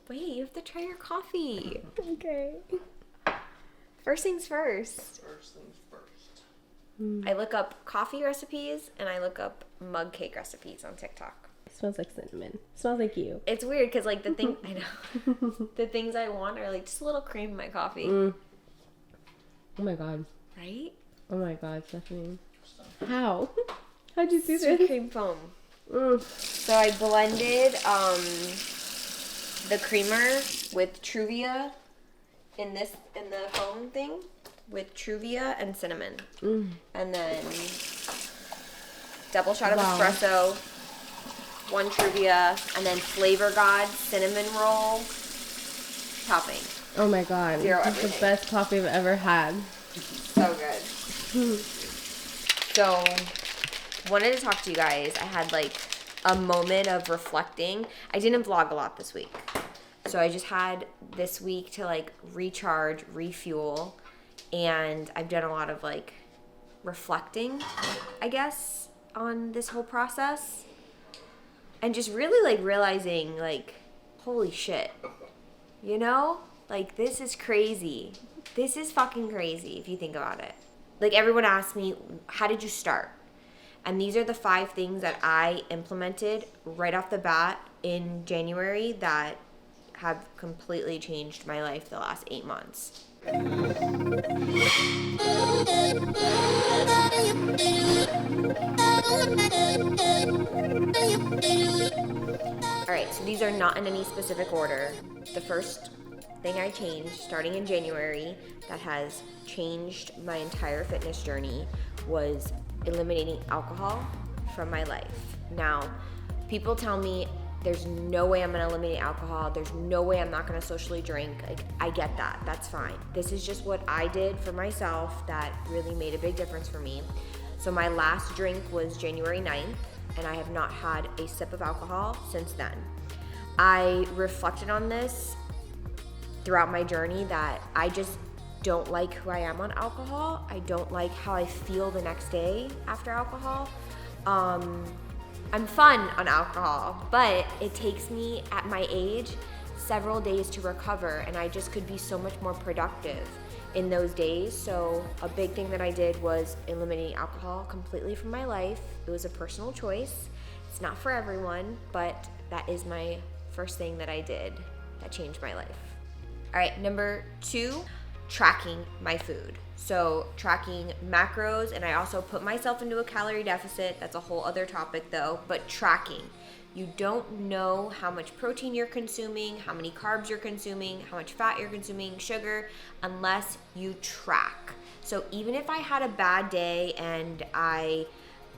Wait, you have to try your coffee. Okay. First things first. First things first. I look up coffee recipes and I look up mug cake recipes on TikTok. It smells like cinnamon. It smells like you. It's weird because like the thing I know, the things I want are like just a little cream in my coffee. Oh my god. Right? Oh my god, Stephanie. How? How'd you do Sweet this? cream foam. So I blended the creamer with Truvia in the foam thing with Truvia and cinnamon. And then double shot of espresso, 1 Truvia, and then Flavor God cinnamon roll topping. Oh my god. Zero This is everything. the best coffee I've ever had. So good. So, wanted to talk to you guys. I had like a moment of reflecting. I didn't vlog a lot this week. So I just had this week to like recharge, refuel, and I've done a lot of like reflecting, I guess, on this whole process. And just really like realizing like, holy shit. You know? Like this is crazy. This is fucking crazy if you think about it. Like everyone asks me, how did you start? And these are the 5 things that I implemented right off the bat in January that have completely changed my life the last 8 months. All right, so these are not in any specific order. The first thing I changed starting in January that has changed my entire fitness journey was eliminating alcohol from my life. Now, people tell me there's no way I'm gonna eliminate alcohol. There's no way I'm not gonna socially drink. Like, I get that, that's fine. This is just what I did for myself that really made a big difference for me. So my last drink was January 9th, and I have not had a sip of alcohol since then. I reflected on this throughout my journey that I just don't like who I am on alcohol. I don't like how I feel the next day after alcohol. I'm fun on alcohol, but it takes me, at my age, several days to recover, and I just could be so much more productive in those days. So a big thing that I did was eliminating alcohol completely from my life. It was a personal choice. It's not for everyone, but that is my first thing that I did that changed my life. All right, number 2, tracking my food. So tracking macros, and I also put myself into a calorie deficit. That's a whole other topic though, but tracking. You don't know how much protein you're consuming, how many carbs you're consuming, how much fat you're consuming, sugar, unless you track. So even if I had a bad day and I,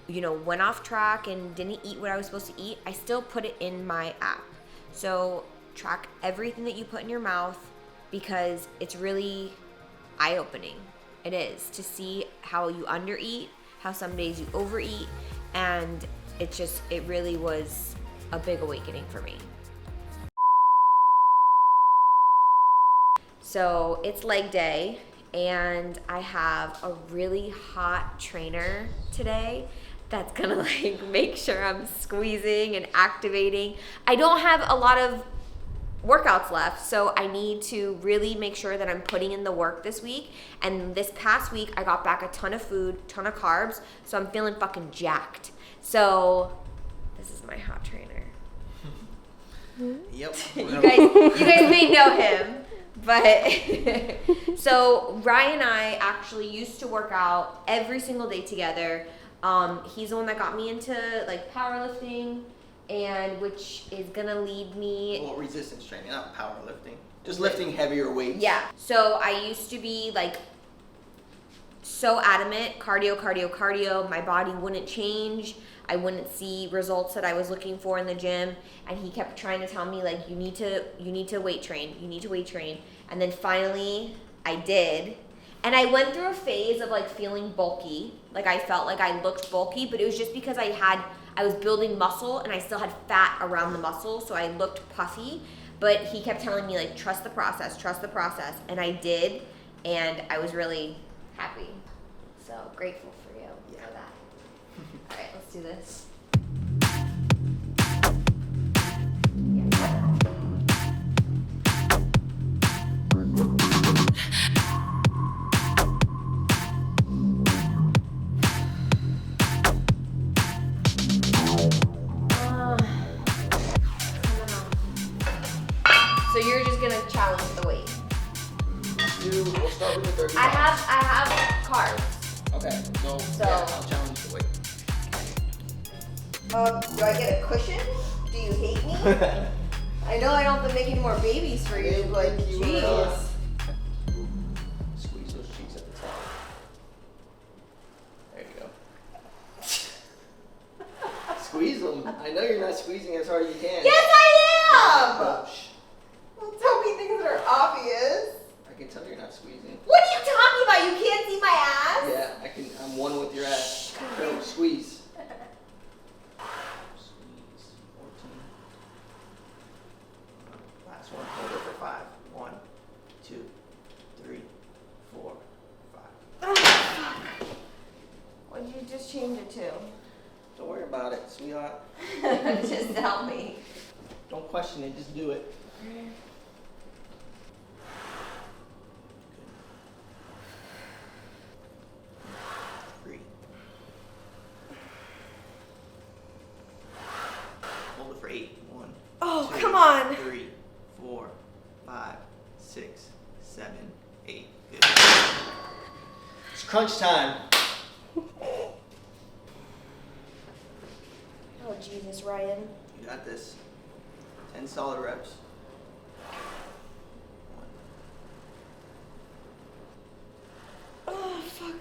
went off track and didn't eat what I was supposed to eat, I still put it in my app. So track everything that you put in your mouth, because it's really eye-opening. It is, to see how you undereat, how some days you overeat, and it really was a big awakening for me. So it's leg day, and I have a really hot trainer today that's gonna like make sure I'm squeezing and activating. I don't have a lot of workouts left, so I need to really make sure that I'm putting in the work this week. And this past week I got back a ton of food, ton of carbs, so I'm feeling fucking jacked. So this is my hot trainer. Yep. You guys may know him, but so Ryan and I actually used to work out every single day together. He's the one that got me into like powerlifting, and which is gonna lead me. Well, resistance training, not powerlifting. Just lifting heavier weights. Yeah. So I used to be like so adamant, cardio. My body wouldn't change. I wouldn't see results that I was looking for in the gym. And he kept trying to tell me like, you need to weight train. And then finally I did. And I went through a phase of like feeling bulky. Like I felt like I looked bulky, but it was just because I was building muscle and I still had fat around the muscle, so I looked puffy. But he kept telling me like, trust the process. And I did, and I was really happy. So grateful for you for that. All right, let's do this. start with the 30 I have carbs. Okay, so yeah, I'll challenge the weight. Do I get a cushion? Do you hate me? I know I don't have to make any more babies for you, but jeez. Squeeze those cheeks at the top. There you go. Squeeze them. I know you're not squeezing as hard as you can. Yes, I am! Oh, shh. Don't tell me things that are obvious. I can tell you're not squeezing. What are you talking about? You can't see my ass? Yeah, I'm one with your ass. Go, squeeze. Squeeze. 14. Last one. Hold it for 5. 1, 2, 3, 4, 5. What did you just change it to? Don't worry about it, sweetheart. Just help me. Don't question it, just do it. Hold it for 8. 1. Oh, 2, come on. 3, 4, 5, 6, 7, 8. Good. It's crunch time. Oh, Jesus, Ryan. You got this. 10 solid reps. 1. Oh, fuck.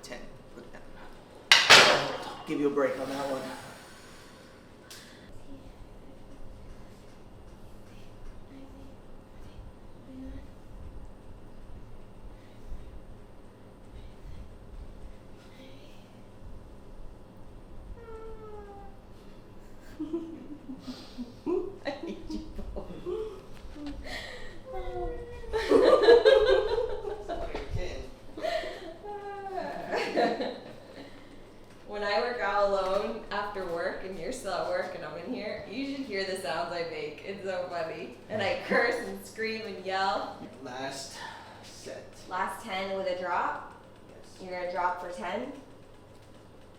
10. Put that. Give you a break on that one. I hate you both. When I work out alone after work and you're still at work and I'm in here, you should hear the sounds I make. It's so funny. And I curse and scream and yell. Last set. Last 10 with a drop. Yes. You're gonna drop for 10?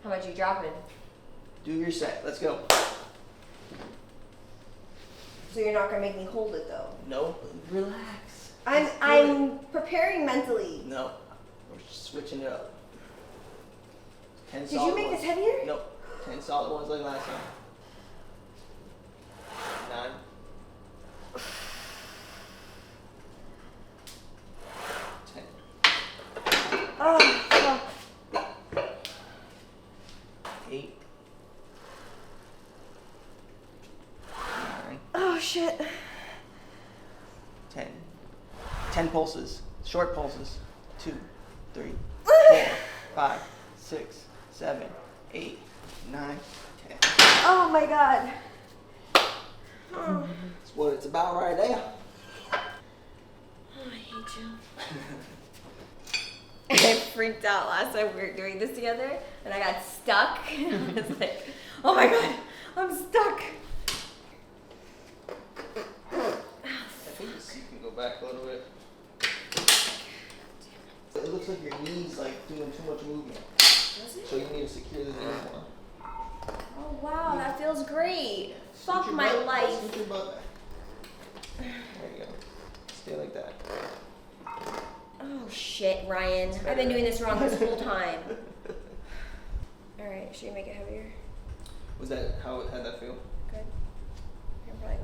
How much you dropping? Do your set. Let's go. So you're not gonna make me hold it though? No. Relax. I'm preparing mentally. No. We're switching it up. 10 Did solid you make ones. this heavier? Nope. 10 solid ones like last time. 9. 10. Oh, fuck. 8. 9. Oh, shit. 10. 10 pulses. Short pulses. 2, 3, 4, 5, 6, 7, 8, 9, 10. Oh my god. Oh, That's what it's about right there. I hate you. I freaked out last time we were doing this together and I got stuck. I was like, oh my god, I'm stuck. I think the seat can go back a little bit. It looks like your knee's like doing too much movement. Does it? So you need to secure the knee more. Oh wow, that feels great. Scoot Fuck your my butt- life. Scoot your butt back. There you go. Stay like that. Oh shit, Ryan. I've been doing this wrong this whole time. Alright, should we make it heavier? Was that how'd that feel? Good. I can probably go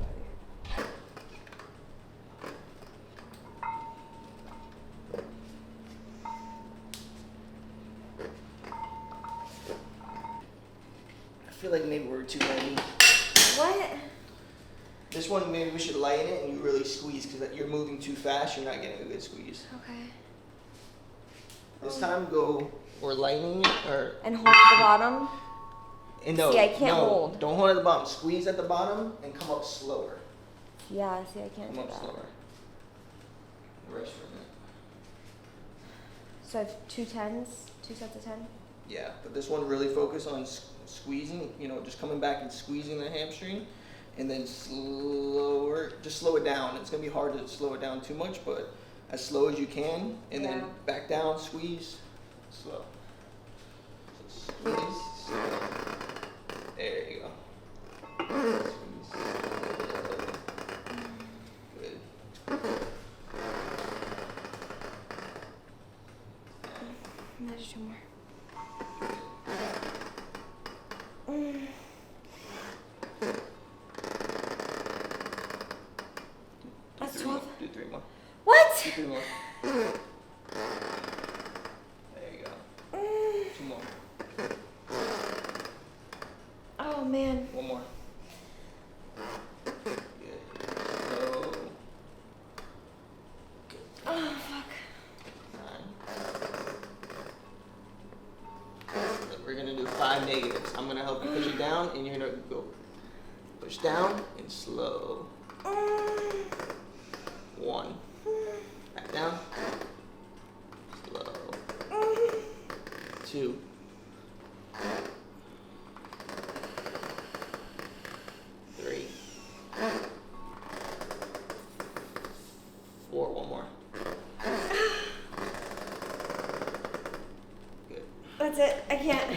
heavier. I feel like maybe we're too heavy. What? This one maybe we should lighten it and you really squeeze because you're moving too fast. You're not getting a good squeeze. Okay. This time we're lightening it or And hold at the bottom. and no, See, I can't no, hold. Don't hold at the bottom. Squeeze at the bottom and come up slower. Yeah, see, I can't Come do up that. slower. Rest for a minute. So I have 2 10s, 2 sets of 10. Yeah, but this one really focus on squeezing, just coming back and squeezing the hamstring, and then slower, just slow it down. It's gonna be hard to slow it down too much, but as slow as you can, and then Yeah. back down, squeeze, slow. So squeeze, slow. There you go. Squeeze. Good. 3 more. There you go. 2 more. Oh man. 1 more. Good. So, Oh fuck. 9. We're gonna do 5 negatives. I'm gonna help you push it down, and you're gonna go push down and slow. 1. Back down. Slow. 2. 3. 4. 1 more. Good. That's it. I can't.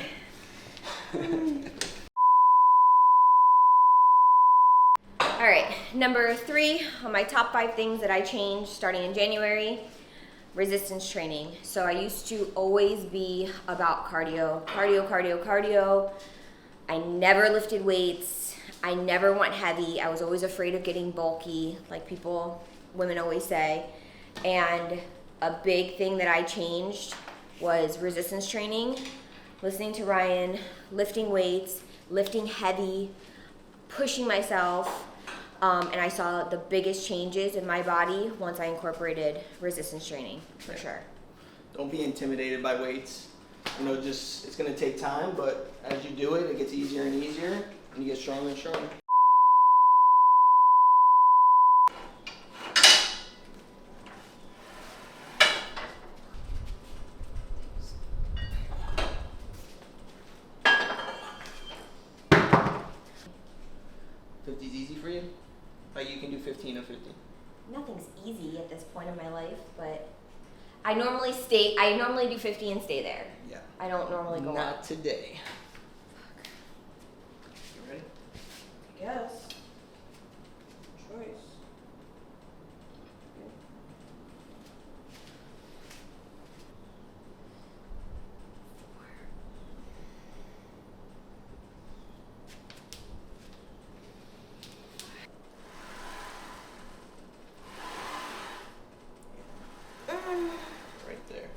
All right, number 3 on my top 5 things that I changed starting in January, resistance training. So I used to always be about cardio. I never lifted weights. I never went heavy. I was always afraid of getting bulky, like women always say. And a big thing that I changed was resistance training, listening to Ryan, lifting weights, lifting heavy, pushing myself. And I saw the biggest changes in my body once I incorporated resistance training, for sure. Don't be intimidated by weights. You know, it's gonna take time, but as you do it, it gets easier and easier, and you get stronger and stronger. $50's easy for you? Like you can do 15 or 50. Nothing's easy at this point in my life, but I normally do 50 and stay there. Yeah. I don't normally go Not up. today. You ready? Yes. Choice. Right there.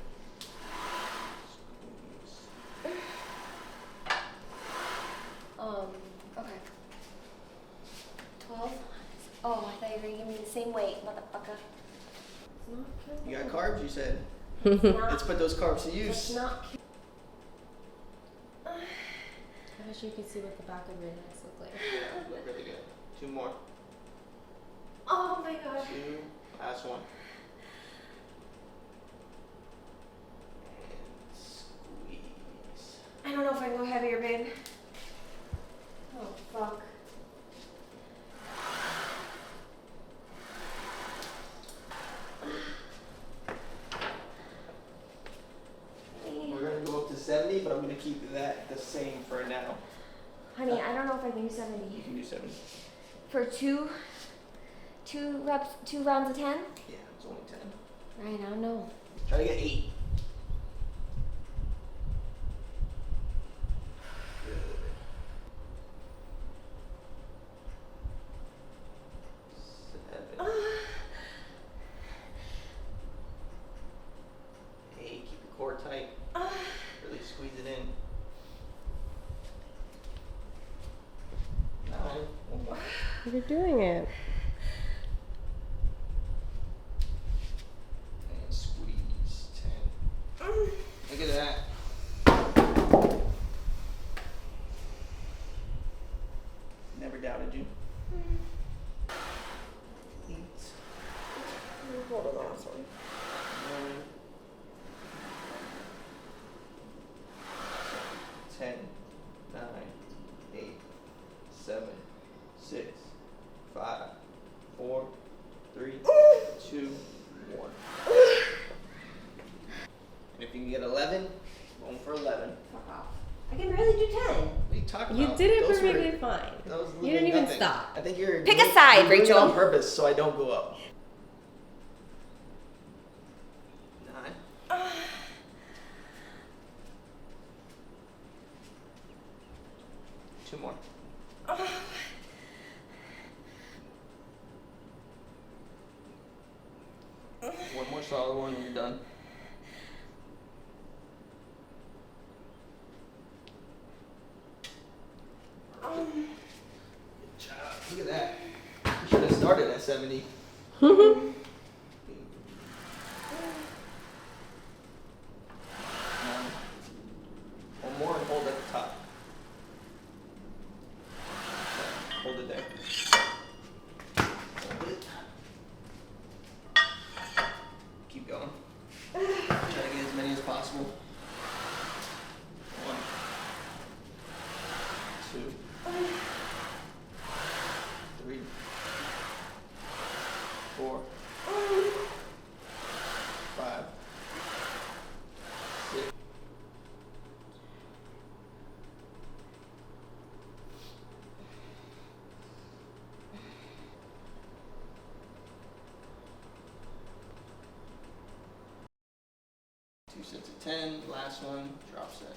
Okay. 12. Oh, I thought you were gonna give me the same weight, motherfucker. You got carbs, you said. It's not. Let's put those carbs to It's use. not. I wish you could see what the back of your necks look like. Look really good. 2 more. Oh my god. 2. Last one. And squeeze. I don't know if I can go heavier, babe. Oh fuck. We're gonna go up to 70, but I'm gonna keep that the same for now. Honey, I don't know if I can do You 70. can do 70. For two reps, 2 rounds of 10? Yeah, it's only 10. Right, I don't know. Try to get 8. Good. 7. 8. Keep the core tight. Really squeeze it in. 9. 1 more. You're doing it. And squeeze 10. Look at that. Never doubted you. 8. Hold on the last one. 9. 10. 9. 8. 7. 6. 5. 4. 3. 2. 1. And if you can get 11, going for 11. Fuck off. I can barely do 10. What are you talking You about? did it Those were- perfectly fine. that was You literally didn't even nothing. stop. I think you're Pick a side, you're doing it Rachel. on purpose so I don't go up. 9. 2 more. 1 more solid one and you're done. Good job. Look at that. You should have started at 70. One more and hold at the top. Hold it there. Hold it. Keep going. Try to get as many as possible. 1, 2, 3, 4, 5, 6. Two sets of 10, last one, drop set.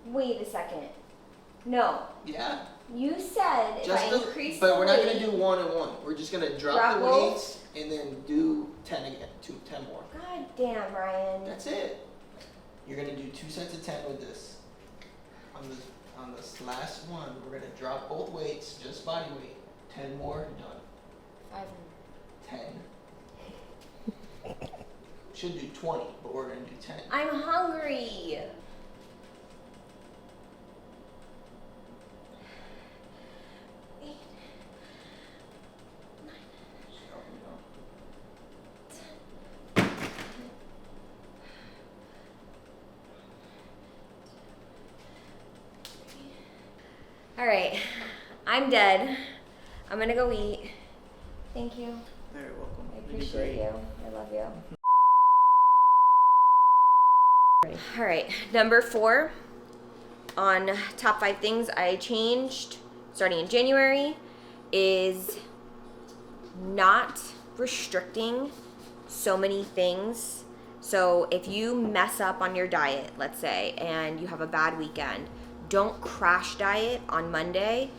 Wait a second. No. Yeah. You said if I increase but the we're not weight, gonna do 1 and 1. We're just gonna drop Drop the both? weights and then do 10 again, 10 more. God damn, Ryan. That's it. You're gonna do 2 sets of 10 with this. On this last one, we're gonna drop both weights, just body weight. 10 more, done. 10. Should do 20, but we're gonna do 10. I'm hungry. All right, I'm dead. I'm gonna go eat. Thank you. Very welcome. I You did appreciate great. you. I love you. All right, number 4 on top 5 things I changed starting in January is not restricting so many things. So if you mess up on your diet, let's say, and you have a bad weekend, don't crash diet on Monday.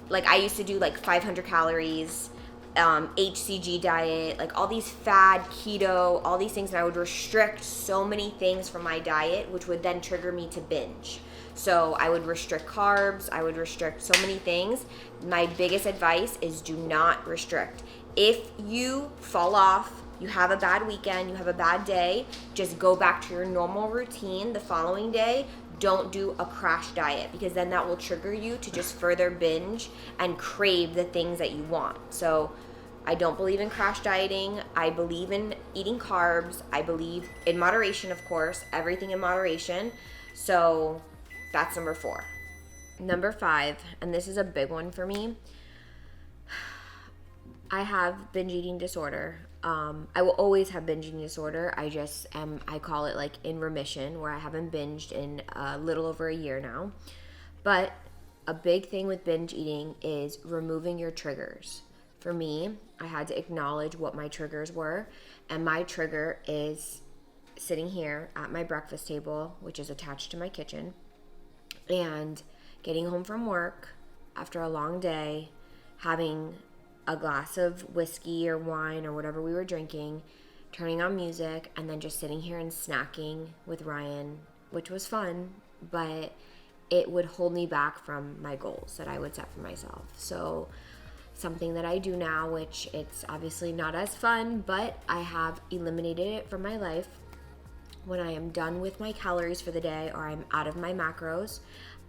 Like I used to do like 500 calories, HCG diet, like all these fad, keto, all these things, and I would restrict so many things from my diet, which would then trigger me to binge. So I would restrict carbs, I would restrict so many things. My biggest advice is do not restrict. If you fall off, you have a bad weekend, you have a bad day, just go back to your normal routine the following day. Don't do a crash diet, because then that will trigger you to just further binge and crave the things that you want. So I don't believe in crash dieting. I believe in eating carbs. I believe in moderation, of course, everything in moderation. So that's number 4. Number 5, and this is a big one for me. I have binge eating disorder. I will always have binge eating disorder. I call it like in remission, where I haven't binged in a little over a year now. But a big thing with binge eating is removing your triggers. For me, I had to acknowledge what my triggers were, and my trigger is sitting here at my breakfast table, which is attached to my kitchen, and getting home from work after a long day, having a glass of whiskey or wine or whatever we were drinking, turning on music, and then just sitting here and snacking with Ryan, which was fun, but it would hold me back from my goals that I would set for myself. So something that I do now, which it's obviously not as fun, but I have eliminated it from my life. When I am done with my calories for the day, or I'm out of my macros,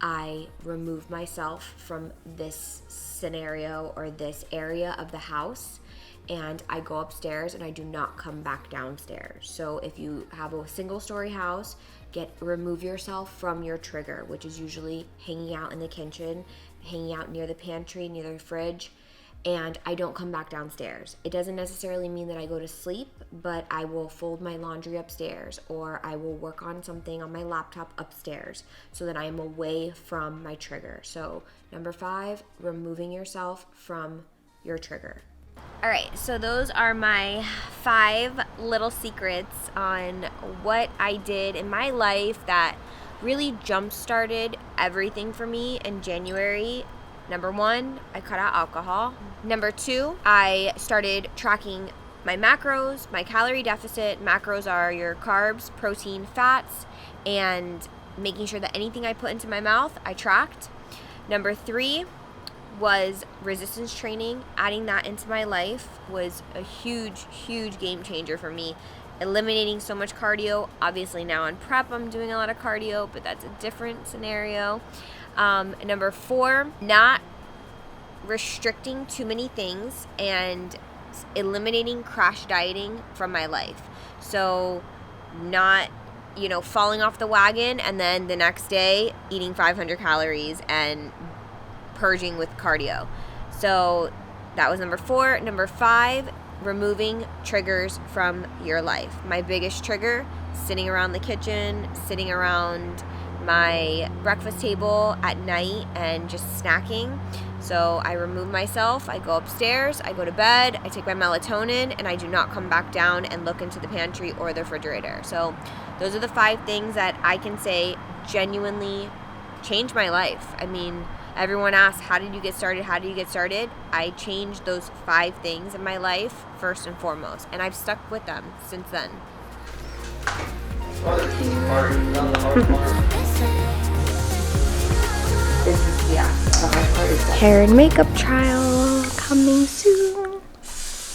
I remove myself from this scenario or this area of the house, and I go upstairs and I do not come back downstairs. So if you have a single story house, remove yourself from your trigger, which is usually hanging out in the kitchen, hanging out near the pantry, near the fridge, and I don't come back downstairs. It doesn't necessarily mean that I go to sleep, but I will fold my laundry upstairs, or I will work on something on my laptop upstairs, so that I am away from my trigger. So number 5, removing yourself from your trigger. All right, so those are my 5 little secrets on what I did in my life that really jump-started everything for me in January. Number 1, I cut out alcohol. Number 2, I started tracking my macros, my calorie deficit. Macros are your carbs, protein, fats, and making sure that anything I put into my mouth, I tracked. Number 3 was resistance training. Adding that into my life was a huge, huge game changer for me. Eliminating so much cardio. Obviously now in prep I'm doing a lot of cardio, but that's a different scenario. Number 4, not restricting too many things and eliminating crash dieting from my life. So not, falling off the wagon and then the next day eating 500 calories and purging with cardio. So that was number 4. Number 5, removing triggers from your life. My biggest trigger, sitting around the kitchen, sitting around my breakfast table at night and just snacking. So I remove myself, I go upstairs, I go to bed, I take my melatonin, and I do not come back down and look into the pantry or the refrigerator. So those are the 5 things that I can say genuinely changed my life. I mean, everyone asks, how did you get started? How did you get started? I changed those 5 things in my life first and foremost, and I've stuck with them since then. This is, yeah, the hard part is that. Hair and makeup trial coming soon.